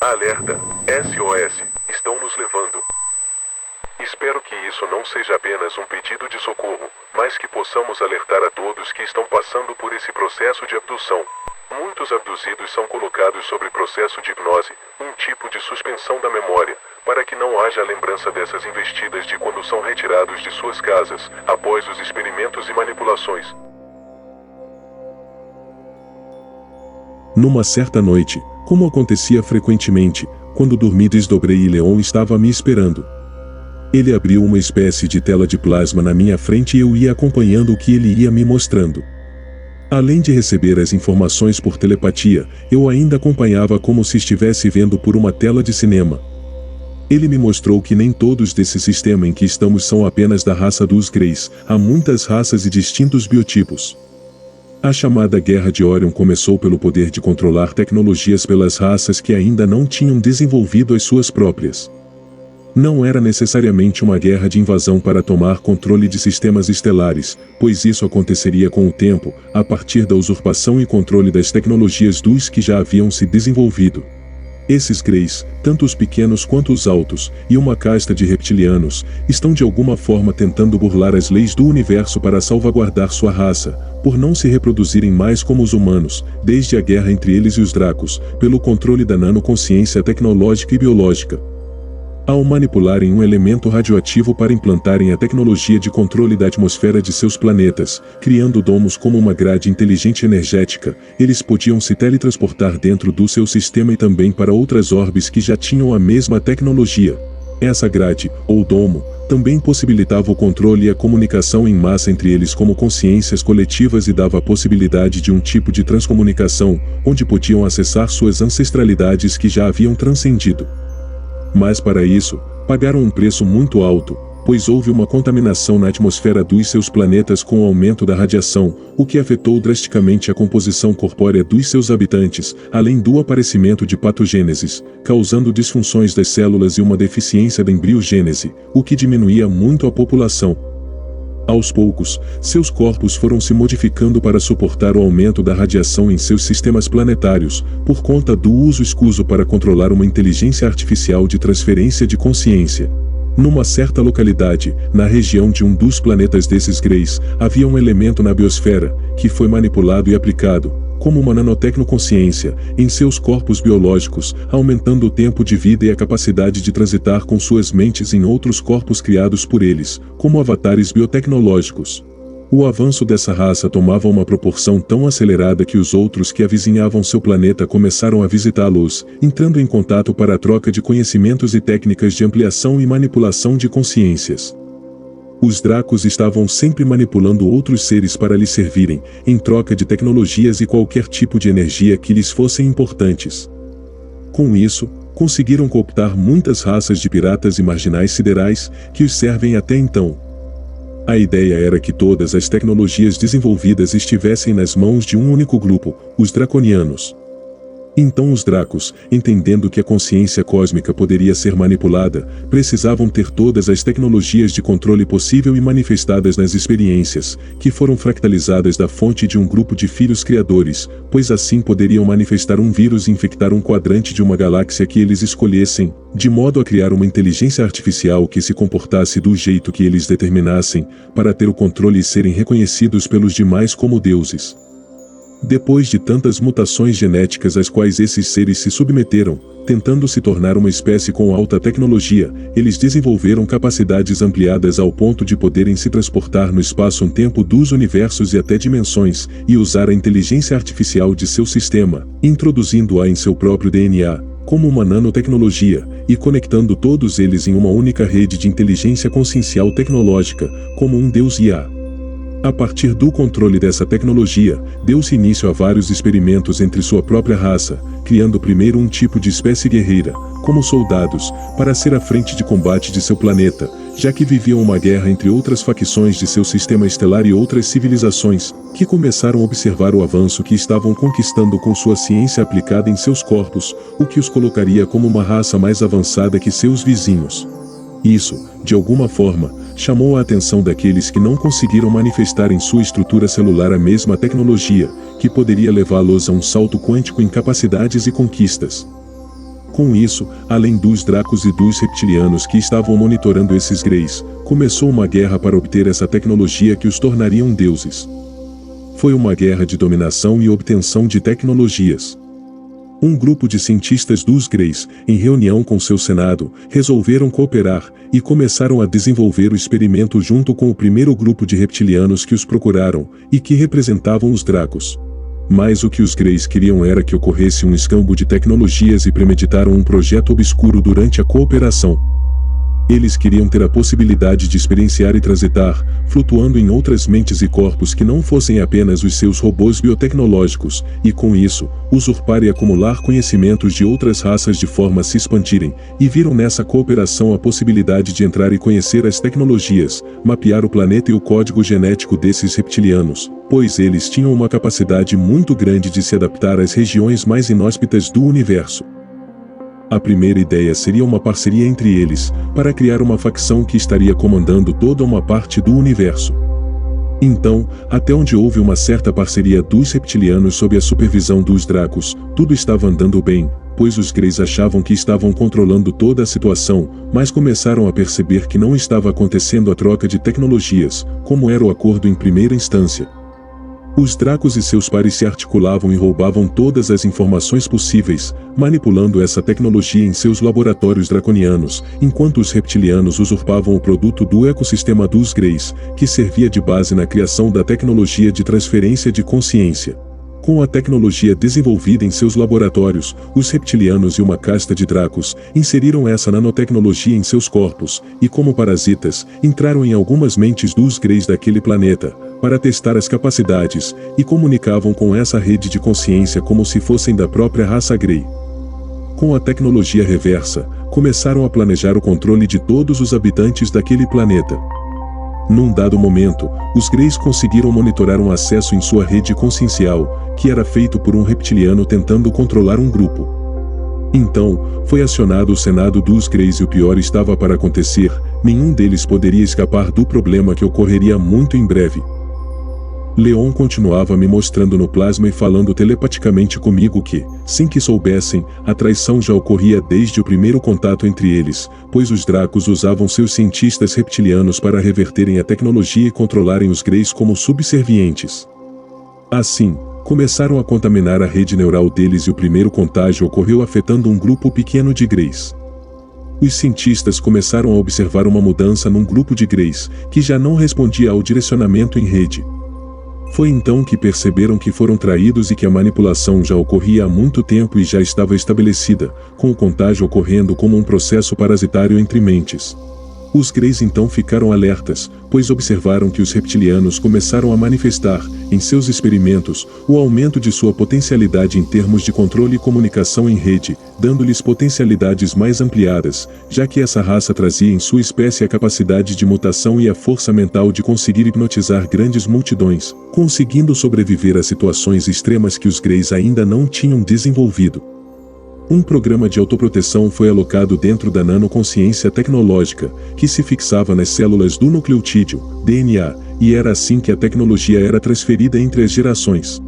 Alerta, SOS, estão nos levando. Espero que isso não seja apenas um pedido de socorro, mas que possamos alertar a todos que estão passando por esse processo de abdução. Muitos abduzidos são colocados sobre processo de hipnose, um tipo de suspensão da memória, para que não haja lembrança dessas investidas de quando são retirados de suas casas, após os experimentos e manipulações. Numa certa noite, como acontecia frequentemente, quando dormi desdobrei e Leon estava me esperando. Ele abriu uma espécie de tela de plasma na minha frente e eu ia acompanhando o que ele ia me mostrando. Além de receber as informações por telepatia, eu ainda acompanhava como se estivesse vendo por uma tela de cinema. Ele me mostrou que nem todos desse sistema em que estamos são apenas da raça dos Greys, há muitas raças e distintos biotipos. A chamada Guerra de Orion começou pelo poder de controlar tecnologias pelas raças que ainda não tinham desenvolvido as suas próprias. Não era necessariamente uma guerra de invasão para tomar controle de sistemas estelares, pois isso aconteceria com o tempo, a partir da usurpação e controle das tecnologias dos que já haviam se desenvolvido. Esses Greys, tanto os pequenos quanto os altos, e uma casta de reptilianos, estão de alguma forma tentando burlar as leis do universo para salvaguardar sua raça, por não se reproduzirem mais como os humanos, desde a guerra entre eles e os Dracos, pelo controle da nanoconsciência tecnológica e biológica. Ao manipularem um elemento radioativo para implantarem a tecnologia de controle da atmosfera de seus planetas, criando domos como uma grade inteligente energética, eles podiam se teletransportar dentro do seu sistema e também para outras orbes que já tinham a mesma tecnologia. Essa grade, ou domo, também possibilitava o controle e a comunicação em massa entre eles como consciências coletivas e dava a possibilidade de um tipo de transcomunicação, onde podiam acessar suas ancestralidades que já haviam transcendido. Mas para isso, pagaram um preço muito alto, pois houve uma contaminação na atmosfera dos seus planetas com o aumento da radiação, o que afetou drasticamente a composição corpórea dos seus habitantes, além do aparecimento de patogêneses, causando disfunções das células e uma deficiência da embriogênese, o que diminuía muito a população. Aos poucos, seus corpos foram se modificando para suportar o aumento da radiação em seus sistemas planetários, por conta do uso escuso para controlar uma inteligência artificial de transferência de consciência. Numa certa localidade, na região de um dos planetas desses Greys, havia um elemento na biosfera, que foi manipulado e aplicado, como uma nanotecnoconsciência, em seus corpos biológicos, aumentando o tempo de vida e a capacidade de transitar com suas mentes em outros corpos criados por eles, como avatares biotecnológicos. O avanço dessa raça tomava uma proporção tão acelerada que os outros que avizinhavam seu planeta começaram a visitá-los, entrando em contato para a troca de conhecimentos e técnicas de ampliação e manipulação de consciências. Os Dracos estavam sempre manipulando outros seres para lhes servirem, em troca de tecnologias e qualquer tipo de energia que lhes fossem importantes. Com isso, conseguiram cooptar muitas raças de piratas e marginais siderais, que os servem até então. A ideia era que todas as tecnologias desenvolvidas estivessem nas mãos de um único grupo, os Draconianos. Então os Dracos, entendendo que a consciência cósmica poderia ser manipulada, precisavam ter todas as tecnologias de controle possível e manifestadas nas experiências, que foram fractalizadas da fonte de um grupo de filhos criadores, pois assim poderiam manifestar um vírus e infectar um quadrante de uma galáxia que eles escolhessem, de modo a criar uma inteligência artificial que se comportasse do jeito que eles determinassem, para ter o controle e serem reconhecidos pelos demais como deuses. Depois de tantas mutações genéticas às quais esses seres se submeteram, tentando se tornar uma espécie com alta tecnologia, eles desenvolveram capacidades ampliadas ao ponto de poderem se transportar no espaço-tempo dos universos e até dimensões, e usar a inteligência artificial de seu sistema, introduzindo-a em seu próprio DNA, como uma nanotecnologia, e conectando todos eles em uma única rede de inteligência consciencial tecnológica, como um Deus IA. A partir do controle dessa tecnologia, deu-se início a vários experimentos entre sua própria raça, criando primeiro um tipo de espécie guerreira, como soldados, para ser à frente de combate de seu planeta, já que viviam uma guerra entre outras facções de seu sistema estelar e outras civilizações, que começaram a observar o avanço que estavam conquistando com sua ciência aplicada em seus corpos, o que os colocaria como uma raça mais avançada que seus vizinhos. Isso, de alguma forma, chamou a atenção daqueles que não conseguiram manifestar em sua estrutura celular a mesma tecnologia, que poderia levá-los a um salto quântico em capacidades e conquistas. Com isso, além dos Dracos e dos reptilianos que estavam monitorando esses Greys, começou uma guerra para obter essa tecnologia que os tornariam deuses. Foi uma guerra de dominação e obtenção de tecnologias. Um grupo de cientistas dos Greys, em reunião com seu senado, resolveram cooperar e começaram a desenvolver o experimento junto com o primeiro grupo de reptilianos que os procuraram e que representavam os Dracos. Mas o que os Greys queriam era que ocorresse um escambo de tecnologias e premeditaram um projeto obscuro durante a cooperação. Eles queriam ter a possibilidade de experienciar e transitar, flutuando em outras mentes e corpos que não fossem apenas os seus robôs biotecnológicos, e com isso, usurpar e acumular conhecimentos de outras raças de forma a se expandirem, e viram nessa cooperação a possibilidade de entrar e conhecer as tecnologias, mapear o planeta e o código genético desses reptilianos, pois eles tinham uma capacidade muito grande de se adaptar às regiões mais inóspitas do universo. A primeira ideia seria uma parceria entre eles, para criar uma facção que estaria comandando toda uma parte do universo. Então, até onde houve uma certa parceria dos reptilianos sob a supervisão dos Dracos, tudo estava andando bem, pois os Greys achavam que estavam controlando toda a situação, mas começaram a perceber que não estava acontecendo a troca de tecnologias, como era o acordo em primeira instância. Os Dracos e seus pares se articulavam e roubavam todas as informações possíveis, manipulando essa tecnologia em seus laboratórios draconianos, enquanto os reptilianos usurpavam o produto do ecossistema dos Greys, que servia de base na criação da tecnologia de transferência de consciência. Com a tecnologia desenvolvida em seus laboratórios, os reptilianos e uma casta de Dracos inseriram essa nanotecnologia em seus corpos, e como parasitas, entraram em algumas mentes dos Greys daquele planeta, para testar as capacidades, e comunicavam com essa rede de consciência como se fossem da própria raça Grey. Com a tecnologia reversa, começaram a planejar o controle de todos os habitantes daquele planeta. Num dado momento, os Greys conseguiram monitorar um acesso em sua rede consciencial, que era feito por um reptiliano tentando controlar um grupo. Então, foi acionado o Senado dos Greys e o pior estava para acontecer, nenhum deles poderia escapar do problema que ocorreria muito em breve. Leon continuava me mostrando no plasma e falando telepaticamente comigo que, sem que soubessem, a traição já ocorria desde o primeiro contato entre eles, pois os Dracos usavam seus cientistas reptilianos para reverterem a tecnologia e controlarem os Greys como subservientes. Assim, começaram a contaminar a rede neural deles e o primeiro contágio ocorreu afetando um grupo pequeno de Greys. Os cientistas começaram a observar uma mudança num grupo de Greys, que já não respondia ao direcionamento em rede. Foi então que perceberam que foram traídos e que a manipulação já ocorria há muito tempo e já estava estabelecida, com o contágio ocorrendo como um processo parasitário entre mentes. Os Greys então ficaram alertas, pois observaram que os reptilianos começaram a manifestar, em seus experimentos, o aumento de sua potencialidade em termos de controle e comunicação em rede, dando-lhes potencialidades mais ampliadas, já que essa raça trazia em sua espécie a capacidade de mutação e a força mental de conseguir hipnotizar grandes multidões, conseguindo sobreviver a situações extremas que os Greys ainda não tinham desenvolvido. Um programa de autoproteção foi alocado dentro da nanoconsciência tecnológica, que se fixava nas células do nucleotídeo, DNA, e era assim que a tecnologia era transferida entre as gerações.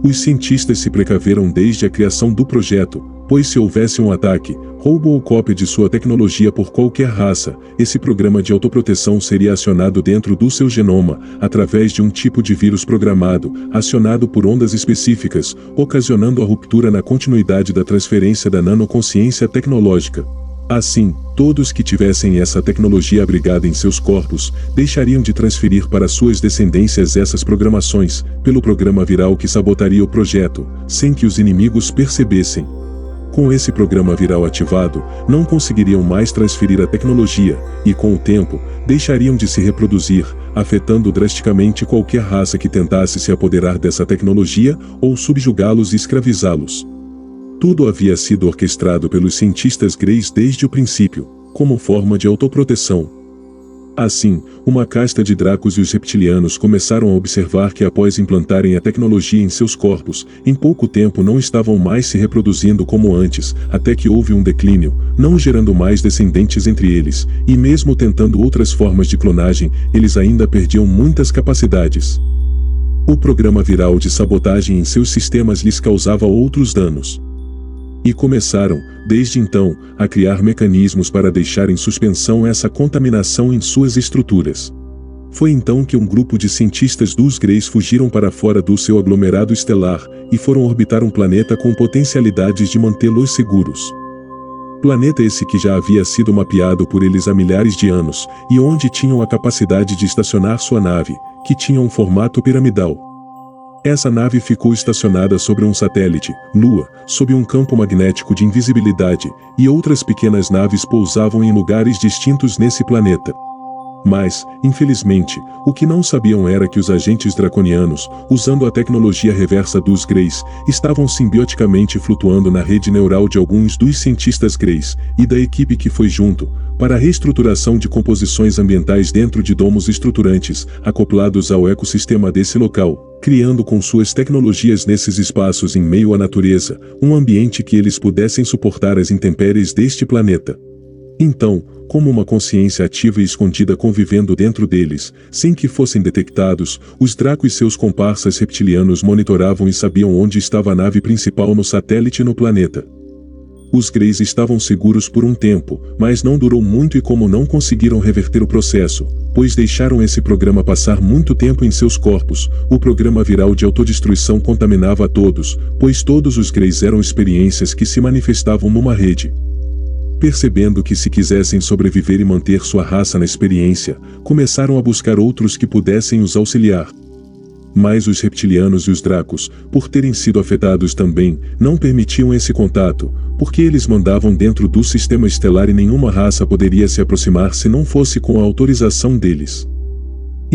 Os cientistas se precaveram desde a criação do projeto, pois se houvesse um ataque, roubo ou cópia de sua tecnologia por qualquer raça, esse programa de autoproteção seria acionado dentro do seu genoma, através de um tipo de vírus programado, acionado por ondas específicas, ocasionando a ruptura na continuidade da transferência da nanoconsciência tecnológica. Assim, todos que tivessem essa tecnologia abrigada em seus corpos, deixariam de transferir para suas descendências essas programações, pelo programa viral que sabotaria o projeto, sem que os inimigos percebessem. Com esse programa viral ativado, não conseguiriam mais transferir a tecnologia, e com o tempo, deixariam de se reproduzir, afetando drasticamente qualquer raça que tentasse se apoderar dessa tecnologia ou subjugá-los e escravizá-los. Tudo havia sido orquestrado pelos cientistas Greys desde o princípio, como forma de autoproteção. Assim, uma casta de Dracos e os reptilianos começaram a observar que após implantarem a tecnologia em seus corpos, em pouco tempo não estavam mais se reproduzindo como antes, até que houve um declínio, não gerando mais descendentes entre eles, e mesmo tentando outras formas de clonagem, eles ainda perdiam muitas capacidades. O programa viral de sabotagem em seus sistemas lhes causava outros danos. E começaram, desde então, a criar mecanismos para deixar em suspensão essa contaminação em suas estruturas. Foi então que um grupo de cientistas dos Greys fugiram para fora do seu aglomerado estelar e foram orbitar um planeta com potencialidades de mantê-los seguros. Planeta esse que já havia sido mapeado por eles há milhares de anos, e onde tinham a capacidade de estacionar sua nave, que tinha um formato piramidal. Essa nave ficou estacionada sobre um satélite, Lua, sob um campo magnético de invisibilidade, e outras pequenas naves pousavam em lugares distintos nesse planeta. Mas, infelizmente, o que não sabiam era que os agentes draconianos, usando a tecnologia reversa dos Greys, estavam simbioticamente flutuando na rede neural de alguns dos cientistas Greys, e da equipe que foi junto, para a reestruturação de composições ambientais dentro de domos estruturantes, acoplados ao ecossistema desse local, criando com suas tecnologias nesses espaços em meio à natureza, um ambiente que eles pudessem suportar as intempéries deste planeta. Então, como uma consciência ativa e escondida convivendo dentro deles, sem que fossem detectados, os Draco e seus comparsas reptilianos monitoravam e sabiam onde estava a nave principal no satélite no planeta. Os Greys estavam seguros por um tempo, mas não durou muito e como não conseguiram reverter o processo, pois deixaram esse programa passar muito tempo em seus corpos, o programa viral de autodestruição contaminava a todos, pois todos os Greys eram experiências que se manifestavam numa rede. Percebendo que se quisessem sobreviver e manter sua raça na experiência, começaram a buscar outros que pudessem os auxiliar. Mas os reptilianos e os Dracos, por terem sido afetados também, não permitiam esse contato, porque eles mandavam dentro do sistema estelar e nenhuma raça poderia se aproximar se não fosse com a autorização deles.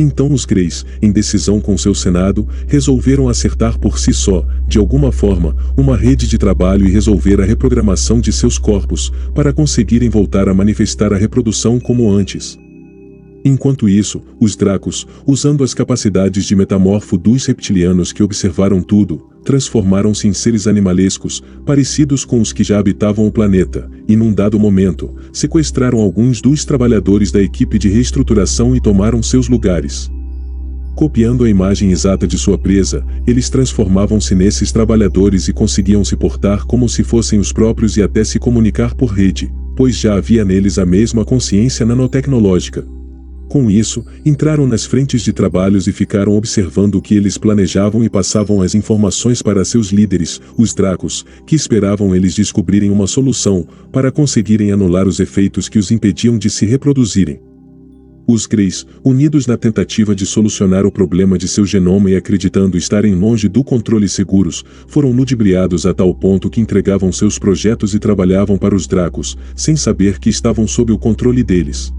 Então os Greys, em decisão com seu Senado, resolveram acertar por si só, de alguma forma, uma rede de trabalho e resolver a reprogramação de seus corpos, para conseguirem voltar a manifestar a reprodução como antes. Enquanto isso, os Dracos, usando as capacidades de metamorfo dos reptilianos que observaram tudo, transformaram-se em seres animalescos, parecidos com os que já habitavam o planeta, e num dado momento, sequestraram alguns dos trabalhadores da equipe de reestruturação e tomaram seus lugares. Copiando a imagem exata de sua presa, eles transformavam-se nesses trabalhadores e conseguiam se portar como se fossem os próprios e até se comunicar por rede, pois já havia neles a mesma consciência nanotecnológica. Com isso, entraram nas frentes de trabalhos e ficaram observando o que eles planejavam e passavam as informações para seus líderes, os Dracos, que esperavam eles descobrirem uma solução, para conseguirem anular os efeitos que os impediam de se reproduzirem. Os Greys, unidos na tentativa de solucionar o problema de seu genoma e acreditando estarem longe do controle seguros, foram ludibriados a tal ponto que entregavam seus projetos e trabalhavam para os Dracos, sem saber que estavam sob o controle deles.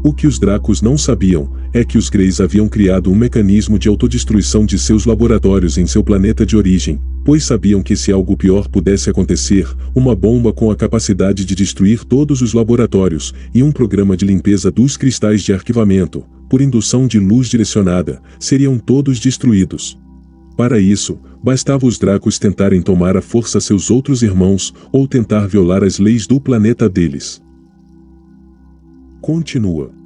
O que os Dracos não sabiam é que os Greys haviam criado um mecanismo de autodestruição de seus laboratórios em seu planeta de origem, pois sabiam que se algo pior pudesse acontecer, uma bomba com a capacidade de destruir todos os laboratórios, e um programa de limpeza dos cristais de arquivamento, por indução de luz direcionada, seriam todos destruídos. Para isso, bastava os Dracos tentarem tomar à força seus outros irmãos, ou tentar violar as leis do planeta deles. Continua.